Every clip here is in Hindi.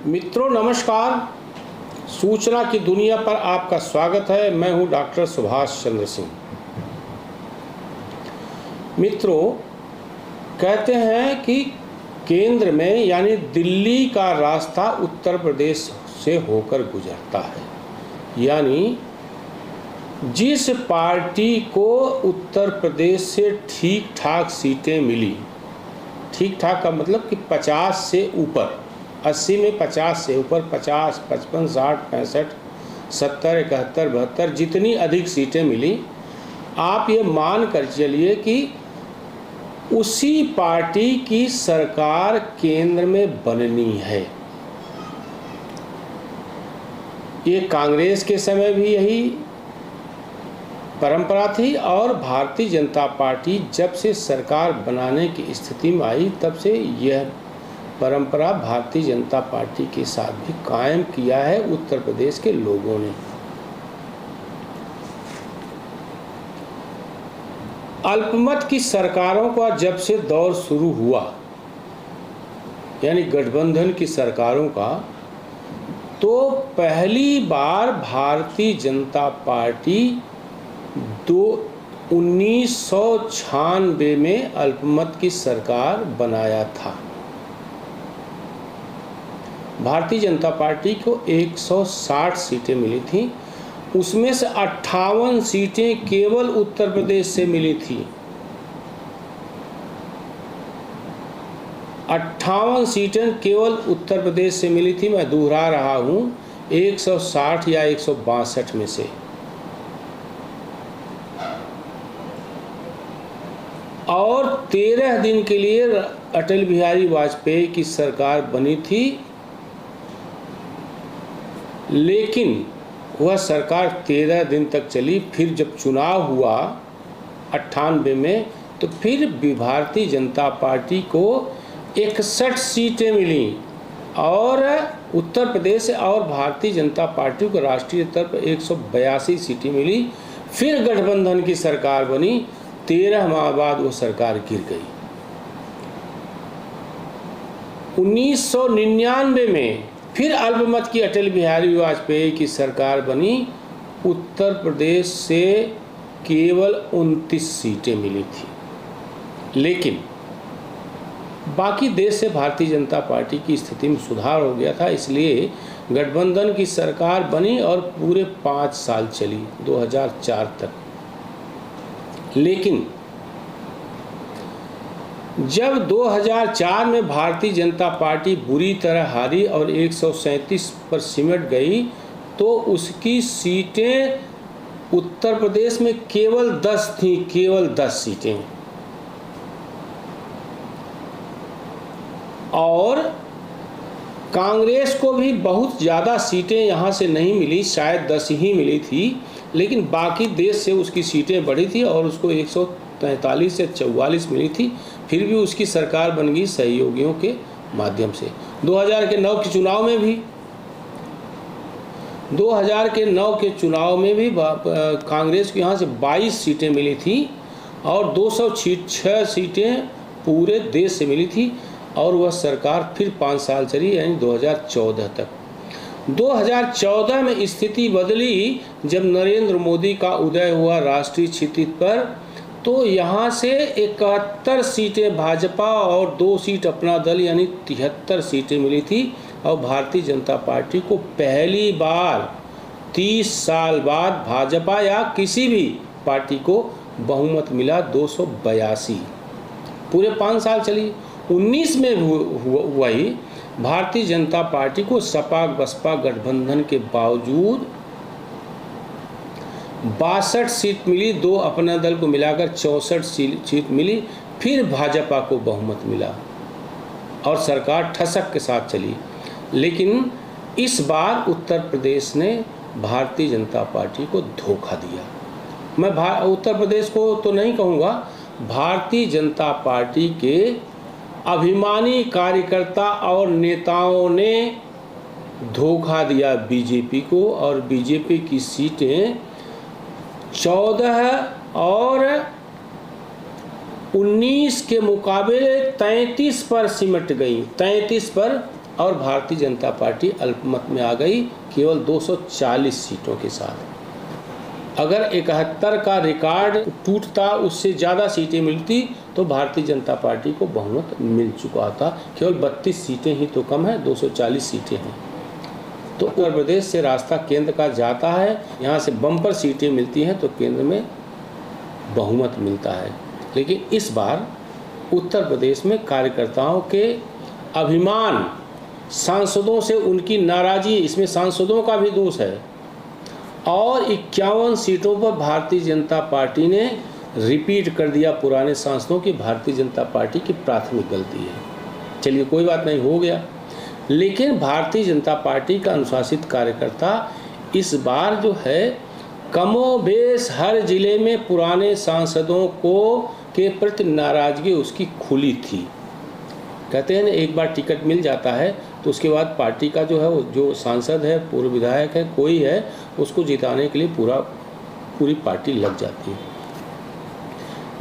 मित्रों नमस्कार। सूचना की दुनिया पर आपका स्वागत है। मैं हूं डॉक्टर सुभाष चंद्र सिंह। मित्रों, कहते हैं कि केंद्र में यानी दिल्ली का रास्ता उत्तर प्रदेश से होकर गुजरता है। यानी जिस पार्टी को उत्तर प्रदेश से ठीक ठाक सीटें मिली, ठीक ठाक का मतलब कि 50 से ऊपर, 80 में 50 से ऊपर, 50, 55, 60, 65, 70, 71, 72 जितनी अधिक सीटें मिली, आप ये मान कर चलिए कि उसी पार्टी की सरकार केंद्र में बननी है। ये कांग्रेस के समय भी यही परंपरा थी और भारतीय जनता पार्टी जब से सरकार बनाने की स्थिति में आई तब से यह परंपरा भारतीय जनता पार्टी के साथ भी कायम किया है उत्तर प्रदेश के लोगों ने। अल्पमत की सरकारों का जब से दौर शुरू हुआ, यानी गठबंधन की सरकारों का, तो पहली बार भारतीय जनता पार्टी 1996 में अल्पमत की सरकार बनाया था। भारतीय जनता पार्टी को 160 सीटें मिली थी, उसमें से 58 सीटें केवल उत्तर प्रदेश से मिली थी। 58 सीटें केवल उत्तर प्रदेश से मिली थी। मैं दोहरा रहा हूं, 160 या 162 में से। और 13 दिन के लिए अटल बिहारी वाजपेयी की सरकार बनी थी, लेकिन वह सरकार 13 दिन तक चली। फिर जब चुनाव हुआ 98 में, तो फिर भारतीय जनता पार्टी को 61 सीटें मिली और उत्तर प्रदेश और भारतीय जनता पार्टी को राष्ट्रीय स्तर पर 182 सीटें मिली। फिर गठबंधन की सरकार बनी। 13 माह बाद वो सरकार गिर गई। 1999 में फिर अल्पमत की अटल बिहारी वाजपेयी की सरकार बनी। उत्तर प्रदेश से केवल 29 सीटें मिली थी, लेकिन बाकी देश से भारतीय जनता पार्टी की स्थिति में सुधार हो गया था, इसलिए गठबंधन की सरकार बनी और पूरे 5 साल चली, 2004 तक। लेकिन जब 2004 में भारतीय जनता पार्टी बुरी तरह हारी और 137 पर सिमट गई, तो उसकी सीटें उत्तर प्रदेश में केवल 10 थीं, केवल 10 सीटें। और कांग्रेस को भी बहुत ज़्यादा सीटें यहाँ से नहीं मिली, शायद 10 ही मिली थी, लेकिन बाकी देश से उसकी सीटें बढ़ी थी और उसको 143 से 44 मिली थी। फिर भी उसकी सरकार बन गई सहयोगियों के माध्यम से। 2009 के चुनाव में भी 2009 के चुनाव में भी कांग्रेस को यहाँ से 22 सीटें मिली थी और 206 सीटें पूरे देश से मिली थी और वह सरकार फिर 5 साल चली, यानी 2014 तक। 2014 में स्थिति बदली जब नरेंद्र मोदी का उदय हुआ राष्ट्रीय क्षितिज पर, तो यहाँ से 71 सीटें भाजपा और 2 सीट अपना दल, यानी 73 सीटें मिली थी। और भारतीय जनता पार्टी को पहली बार 30 साल बाद भाजपा या किसी भी पार्टी को बहुमत मिला, 282। पूरे 5 साल चली। 19 में वही भारतीय जनता पार्टी को सपा बसपा गठबंधन के बावजूद 62 सीट मिली, 2 अपना दल को मिलाकर 64 सीट मिली। फिर भाजपा को बहुमत मिला और सरकार ठसक के साथ चली। लेकिन इस बार उत्तर प्रदेश ने भारतीय जनता पार्टी को धोखा दिया। मैं उत्तर प्रदेश को तो नहीं कहूँगा, भारतीय जनता पार्टी के अभिमानी कार्यकर्ता और नेताओं ने धोखा दिया बीजेपी को, और बीजेपी की सीटें 14 और 19 के मुकाबले 33 पर सिमट गई, 33 पर और भारतीय जनता पार्टी अल्पमत में आ गई केवल 240 सीटों के साथ। अगर 71 का रिकॉर्ड टूटता, उससे ज़्यादा सीटें मिलती, तो भारतीय जनता पार्टी को बहुमत मिल चुका था। केवल 32 सीटें ही तो कम है, 240 सीटें हैं। तो उत्तर प्रदेश से रास्ता केंद्र का जाता है, यहाँ से बम्पर सीटें मिलती हैं तो केंद्र में बहुमत मिलता है। लेकिन इस बार उत्तर प्रदेश में कार्यकर्ताओं के अभिमान, सांसदों से उनकी नाराज़गी, इसमें सांसदों का भी दोष है, और 51 सीटों पर भारतीय जनता पार्टी ने रिपीट कर दिया पुराने सांसदों की। भारतीय जनता पार्टी की प्राथमिक गलती है। चलिए कोई बात नहीं, हो गया। लेकिन भारतीय जनता पार्टी का अनुशासित कार्यकर्ता इस बार जो है कमोबेश हर जिले में पुराने सांसदों को के प्रति नाराज़गी उसकी खुली थी। कहते हैं ना, एक बार टिकट मिल जाता है तो उसके बाद पार्टी का जो है, जो सांसद है, पूर्व विधायक है, कोई है, उसको जिताने के लिए पूरी पार्टी लग जाती है।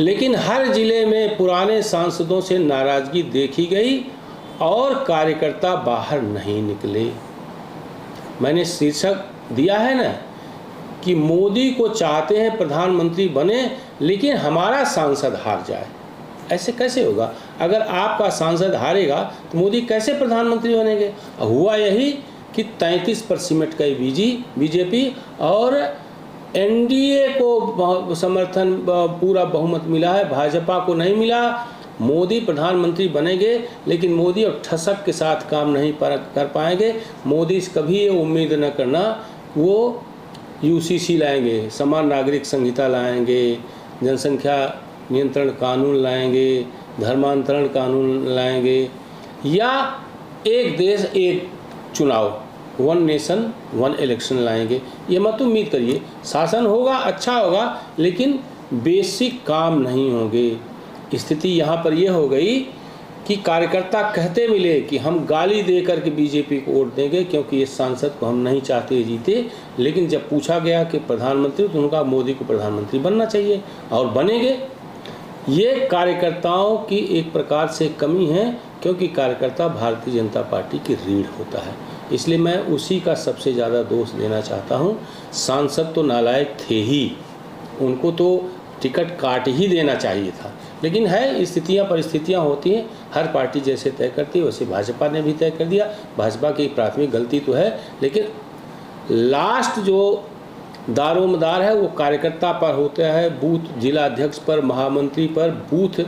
लेकिन हर जिले में पुराने सांसदों से नाराज़गी देखी गई और कार्यकर्ता बाहर नहीं निकले। मैंने शीर्षक दिया है ना कि मोदी को चाहते हैं प्रधानमंत्री बने, लेकिन हमारा सांसद हार जाए। ऐसे कैसे होगा? अगर आपका सांसद हारेगा तो मोदी कैसे प्रधानमंत्री बनेंगे? हुआ यही कि 33 पर सिमट गई बीजेपी और एनडीए को समर्थन पूरा बहुमत मिला है, भाजपा को नहीं मिला। मोदी प्रधानमंत्री बनेंगे, लेकिन मोदी अब ठसक के साथ काम नहीं कर पाएंगे। मोदी से कभी ये उम्मीद न करना वो यूसीसी लाएंगे, समान नागरिक संहिता लाएंगे, जनसंख्या नियंत्रण कानून लाएंगे, धर्मांतरण कानून लाएंगे, या एक देश एक चुनाव, 1 नेशन 1 इलेक्शन लाएंगे। ये मत उम्मीद करिए। शासन होगा, अच्छा होगा, लेकिन बेसिक काम नहीं होंगे। स्थिति यहाँ पर यह हो गई कि कार्यकर्ता कहते मिले कि हम गाली दे करके बीजेपी को वोट देंगे क्योंकि ये सांसद को हम नहीं चाहते जीते। लेकिन जब पूछा गया कि प्रधानमंत्री, तो उनका मोदी को प्रधानमंत्री बनना चाहिए और बनेंगे। ये कार्यकर्ताओं की एक प्रकार से कमी है, क्योंकि कार्यकर्ता भारतीय जनता पार्टी की रीढ़ होता है। इसलिए मैं उसी का सबसे ज़्यादा दोष देना चाहता हूँ। सांसद तो नालायक थे ही, उनको तो टिकट काट ही देना चाहिए था। लेकिन है, स्थितियाँ परिस्थितियाँ होती हैं, हर पार्टी जैसे तय करती है वैसे भाजपा ने भी तय कर दिया। भाजपा की प्राथमिक गलती तो है, लेकिन लास्ट जो दारोमदार है वो कार्यकर्ता पर होता है, बूथ जिला अध्यक्ष पर, महामंत्री पर, बूथ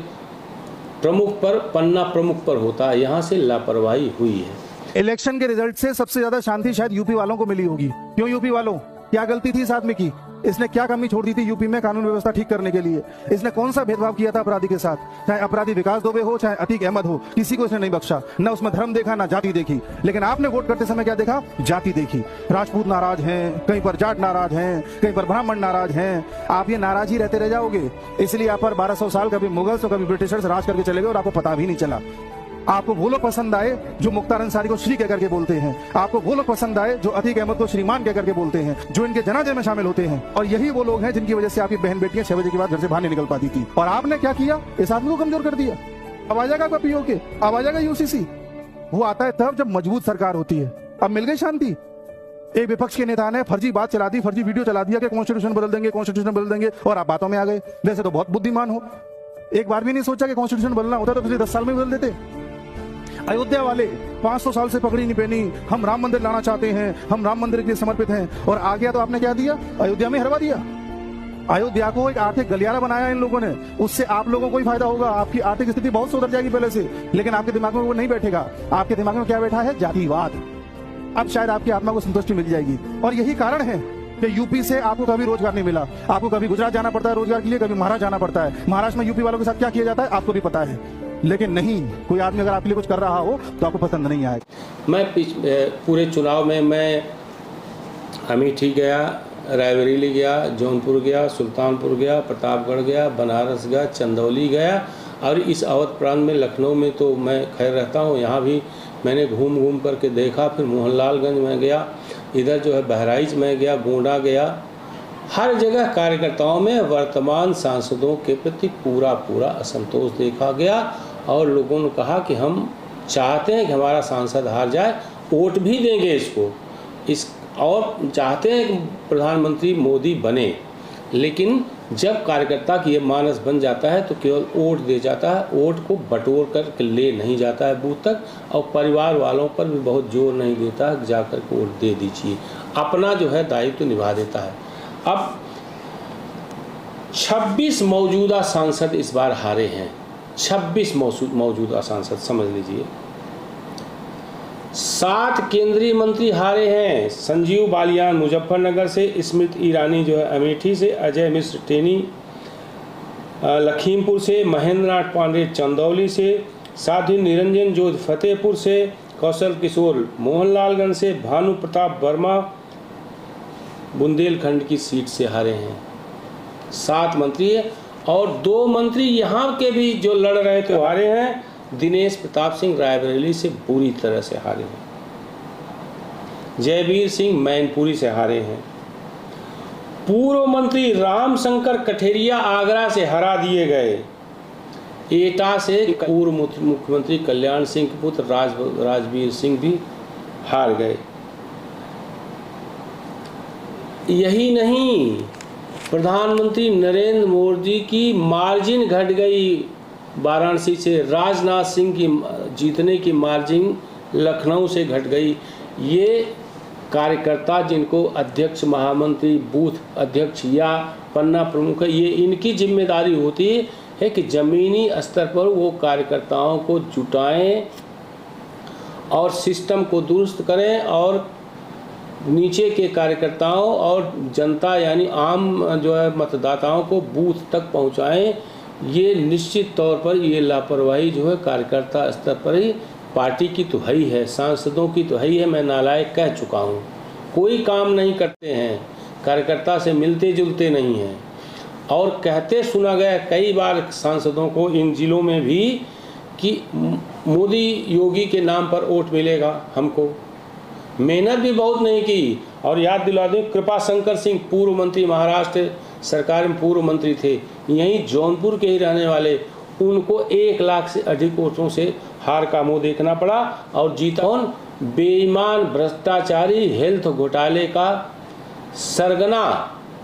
प्रमुख पर, पन्ना प्रमुख पर होता है। यहाँ से लापरवाही हुई है। इलेक्शन के रिजल्ट से सबसे ज्यादा शांति शायद यूपी वालों को मिली होगी। क्यों यूपी वालों? क्या गलती थी इस आदमी की? इसने क्या कमी छोड़ दी थी यूपी में कानून व्यवस्था ठीक करने के लिए? इसने कौन सा भेदभाव किया था अपराधी के साथ? चाहे अपराधी विकास दुबे हो, चाहे अतीक अहमद हो, किसी को इसने नहीं बख्शा। न उसमें धर्म देखा, ना जाति देखी। लेकिन आपने वोट करते समय क्या देखा? जाति देखी। राजपूत नाराज हैं, कहीं पर जाट नाराज हैं, कहीं पर ब्राह्मण नाराज हैं। आप ये नाराज ही रहते रह जाओगे। इसलिए आप पर 1200 साल कभी मुगल्स और कभी ब्रिटिशर्स राज करके चले गए और आपको पता भी नहीं चला। आपको वो लोग पसंद आए जो मुख्तार अंसारी को श्री कहकर के बोलते हैं। आपको वो लोग पसंद आए जो अतीक अहमद को श्रीमान कहकर के बोलते हैं, जो इनके जनाजे में शामिल होते हैं। और यही वो लोग हैं जिनकी वजह से आपकी बहन बेटियां 6 बजे के बाद घर से बाहर नहीं निकल पाती थी। और आपने क्या किया? इस आदमी को कमजोर कर दिया। अब आ जाएगा आपका पीओके, अब आ जाएगा यूसीसी। वो आता है तब जब मजबूत सरकार होती है। अब मिल गई शांति। एक विपक्ष के नेता ने फर्जी बात चला दी, फर्जी वीडियो चला दिया कि कॉन्स्टिट्यूशन बदल देंगे, कॉन्स्टिट्यूशन बदल देंगे, और आप बातों में आ गए। वैसे तो बहुत बुद्धिमान हो, एक बार भी नहीं सोचा कि कॉन्स्टिट्यूशन बदलना होता तो पिछले 10 साल में बदल देते। अयोध्या वाले 500 साल से पगड़ी नहीं पहनी, हम राम मंदिर लाना चाहते हैं, हम राम मंदिर के लिए समर्पित हैं, और आ गया तो आपने क्या दिया? अयोध्या में हरवा दिया। अयोध्या को एक आर्थिक गलियारा बनाया इन लोगों ने। उससे आप लोगों को ही फायदा होगा, आपकी आर्थिक स्थिति बहुत सुधर जाएगी पहले से। लेकिन आपके दिमाग में वो नहीं बैठेगा। आपके दिमाग में क्या बैठा है? जातिवाद। अब शायद आपकी आत्मा को संतुष्टि मिल जाएगी। और यही कारण है कि यूपी से आपको कभी रोजगार नहीं मिला। आपको कभी गुजरात जाना पड़ता है रोजगार के लिए, कभी महाराष्ट्र जाना पड़ता है। महाराष्ट्र में यूपी वालों के साथ क्या किया जाता है आपको भी पता है। लेकिन नहीं, कोई आदमी अगर आपके लिए कुछ कर रहा हो तो आपको पसंद नहीं आएगा। मैं पूरे चुनाव में मैं अमेठी गया, रायबरेली गया, जौनपुर गया, सुल्तानपुर गया, प्रतापगढ़ गया, बनारस गया, चंदौली गया, और इस अवध प्रांत में लखनऊ में तो मैं खैर रहता हूँ, यहाँ भी मैंने घूम घूम करके देखा। फिर मोहनलालगंज में गया, इधर जो है बहराइच में गया, गोंडा गया। हर जगह कार्यकर्ताओं में वर्तमान सांसदों के प्रति पूरा असंतोष देखा गया, और लोगों ने कहा कि हम चाहते हैं कि हमारा सांसद हार जाए, वोट भी देंगे इसको, और चाहते हैं कि प्रधानमंत्री मोदी बने, लेकिन जब कार्यकर्ता की ये मानस बन जाता है तो केवल वोट दे जाता है, वोट को बटोर कर ले नहीं जाता है बूथ तक, और परिवार वालों पर भी बहुत जोर नहीं देता है जाकर के वोट दे दीजिए, अपना जो है दायित्व तो निभा देता है। अब 26 मौजूदा सांसद इस बार हारे हैं, 26 मौजूदा सांसद, समझ लीजिए। 7 केंद्रीय मंत्री हारे हैं, संजीव बालियान मुजफ्फरनगर से, स्मृति ईरानी जो है अमेठी से, अजय मिश्र टेनी लखीमपुर से, महेंद्र नाथ पांडे चंदौली से, साध्वी निरंजन जोध फतेहपुर से, कौशल किशोर मोहनलालगंज से, भानु प्रताप वर्मा बुंदेलखंड की सीट से हारे हैं। 7 मंत्री है, और 2 मंत्री यहाँ के भी जो लड़ रहे थे हारे हैं। दिनेश प्रताप सिंह रायबरेली से बुरी तरह से हारे हैं, जयवीर सिंह मैनपुरी से हारे हैं, पूर्व मंत्री रामशंकर कठेरिया आगरा से हरा दिए गए, एटा से पूर्व मुख्यमंत्री कल्याण सिंह के पुत्र राजवीर सिंह भी हार गए। यही नहीं, प्रधानमंत्री नरेंद्र मोदी की मार्जिन घट गई वाराणसी से, राजनाथ सिंह की जीतने की मार्जिन लखनऊ से घट गई। ये कार्यकर्ता जिनको अध्यक्ष, महामंत्री, बूथ अध्यक्ष या पन्ना प्रमुख है, ये इनकी जिम्मेदारी होती है कि ज़मीनी स्तर पर वो कार्यकर्ताओं को जुटाएं और सिस्टम को दुरुस्त करें, और नीचे के कार्यकर्ताओं और जनता यानी आम जो है मतदाताओं को बूथ तक पहुंचाएं। ये निश्चित तौर पर ये लापरवाही जो है कार्यकर्ता स्तर पर ही, पार्टी की तो है ही है, सांसदों की तो है ही है, मैं नालायक कह चुका हूँ। कोई काम नहीं करते हैं, कार्यकर्ता से मिलते जुलते नहीं हैं, और कहते सुना गया कई बार सांसदों को इन जिलों में भी कि मोदी योगी के नाम पर वोट मिलेगा हमको। मेहनत भी बहुत नहीं की। और याद दिला दें, कृपा शंकर सिंह पूर्व मंत्री, महाराष्ट्र सरकार में पूर्व मंत्री थे, यहीं जौनपुर के ही रहने वाले, उनको 1 लाख से अधिक वोटों से हार का मुंह देखना पड़ा। और जीता कौन? बेईमान, भ्रष्टाचारी, हेल्थ घोटाले का सरगना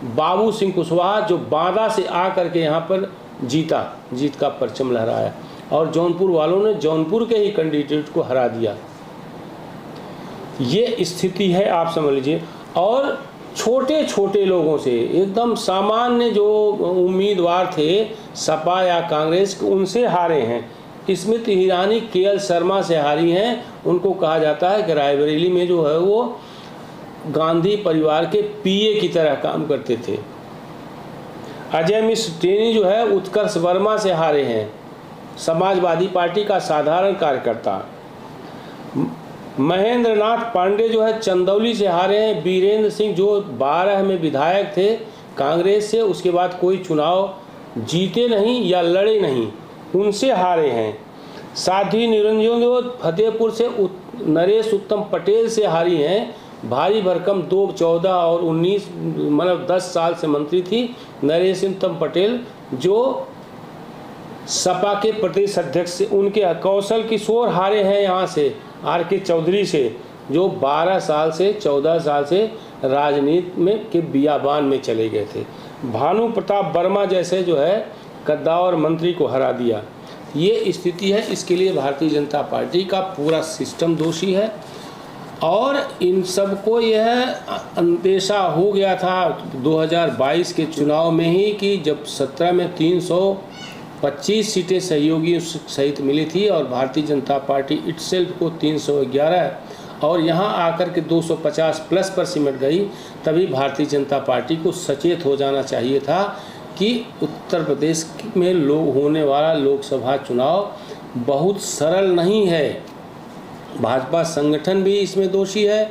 बाबू सिंह कुशवाहा, जो बांदा से आकर के यहाँ पर जीता, जीत का परचम लहराया, और जौनपुर वालों ने जौनपुर के ही कैंडिडेट को हरा दिया। ये स्थिति है, आप समझ लीजिए। और छोटे छोटे लोगों से, एकदम सामान्य जो उम्मीदवार थे सपा या कांग्रेस के, उनसे हारे हैं। स्मृति ईरानी केएल शर्मा से हारी हैं। उनको कहा जाता है कि रायबरेली में जो है वो गांधी परिवार के पीए की तरह काम करते थे। अजय मिश्र टेनी जो है उत्कर्ष वर्मा से हारे हैं, समाजवादी पार्टी का साधारण कार्यकर्ता। महेंद्र नाथ पांडे जो है चंदौली से हारे हैं। बीरेंद्र सिंह जो 12 में विधायक थे कांग्रेस से, उसके बाद कोई चुनाव जीते नहीं या लड़े नहीं, उनसे हारे हैं। साध्वी निरंजन जो फतेहपुर से नरेश उत्तम पटेल से हारी हैं। भारी भरकम 2014 और 19 मतलब 10 साल से मंत्री थी नरेश उत्तम पटेल, जो सपा के प्रदेश अध्यक्ष से। उनके कौशल किशोर हारे हैं यहाँ से आर.के. चौधरी से, जो 12 साल से 14 साल से राजनीति में के बियाबान में चले गए थे। भानु प्रताप वर्मा जैसे जो है कद्दावर मंत्री को हरा दिया। ये स्थिति है। इसके लिए भारतीय जनता पार्टी का पूरा सिस्टम दोषी है। और इन सबको यह अंदेशा हो गया था 2022 के चुनाव में ही कि जब 17 में 325 सीटें सहयोगियों सहित मिली थी और भारतीय जनता पार्टी इटसेल्फ को 311 और यहाँ आकर के 250 प्लस पर सिमट गई, तभी भारतीय जनता पार्टी को सचेत हो जाना चाहिए था कि उत्तर प्रदेश में होने वाला लोकसभा चुनाव बहुत सरल नहीं है। भाजपा संगठन भी इसमें दोषी है।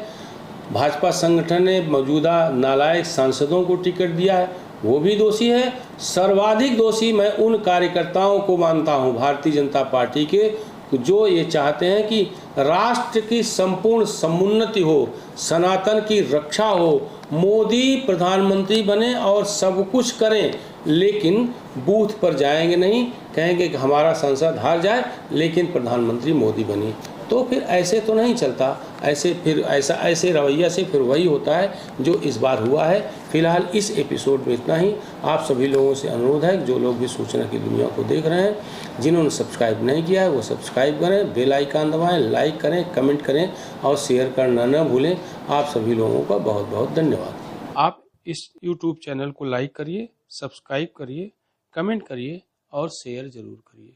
भाजपा संगठन ने मौजूदा नालायक सांसदों को टिकट दिया है, वो भी दोषी है। सर्वाधिक दोषी मैं उन कार्यकर्ताओं को मानता हूं भारतीय जनता पार्टी के, जो ये चाहते हैं कि राष्ट्र की संपूर्ण समुन्नति हो, सनातन की रक्षा हो मोदी प्रधानमंत्री बने और सब कुछ करें, लेकिन बूथ पर जाएंगे नहीं, कहेंगे कि हमारा संसद हार जाए लेकिन प्रधानमंत्री मोदी बनी। तो फिर ऐसे तो नहीं चलता, ऐसे रवैया से फिर वही होता है जो इस बार हुआ है। फिलहाल इस एपिसोड में इतना ही। आप सभी लोगों से अनुरोध है, जो लोग भी सूचना की दुनिया को देख रहे हैं, जिन्होंने सब्सक्राइब नहीं किया है वो सब्सक्राइब करें, बेल आइकन दबाएं, लाइक करें, कमेंट करें और शेयर करना न भूलें। आप सभी लोगों का बहुत बहुत धन्यवाद। आप इस YouTube चैनल को लाइक करिए, सब्सक्राइब करिए, कमेंट करिए और शेयर ज़रूर करिए।